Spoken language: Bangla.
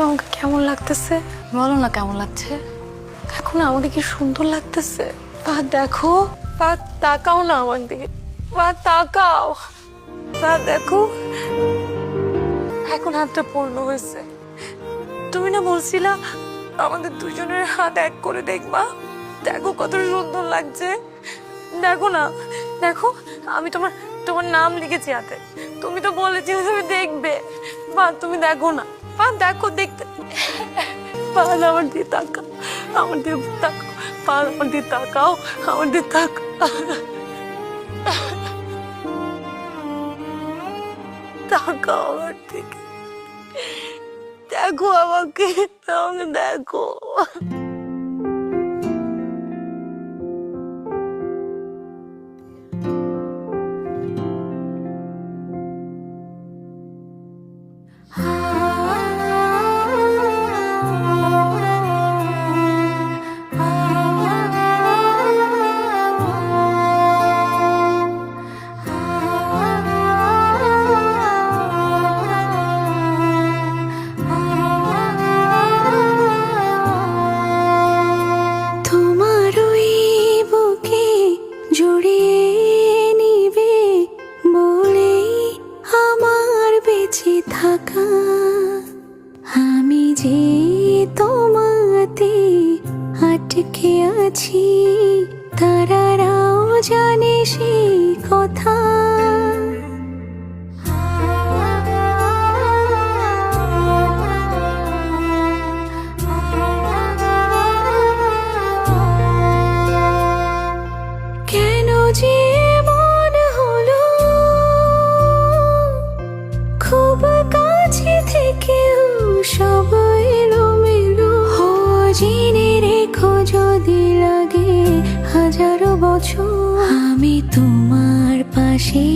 আমাকে কেমন লাগতেছে? বলো না কেমন লাগছে। এখন আমাকে কি সুন্দর লাগতেছে। পা দেখো, পা তাকাও না আমার দিকে, পা তাকাও, পা দেখো এখন হাতটা পূর্ণ হয়েছে। তুমি না বলছিলা আমাদের দুজনের হাত এক করে দেখবা, দেখো কত সুন্দর লাগছে। দেখো না, দেখো আমি তোমার তোমার নাম লিখেছি হাতে। তুমি তো বলেছিলে তুমি দেখবে। মা তুমি দেখো না, মা দেখো, দেখতে পা আমার দিয়ে তাকাও, আমার দিয়ে তাকাও, পা আমার দিয়ে তাকাও, আমার দিয়ে তাকাও, তাকাও আমার দিকে, দেখো আমাকে, আমাকে দেখো। তোমার ওই বুকে জড়িয়ে নিবে বলেই আমার বেঁচে থাকা। আমি যে তোমাতে আটকে আছি, তারাও জানে সেই কথা। কেন যে মন হলো খুব কাছে থেকেও সব এলোমেলো। জেনে রেখো যদি লাগে হাজারো বছর, আমি তোমার পাশে।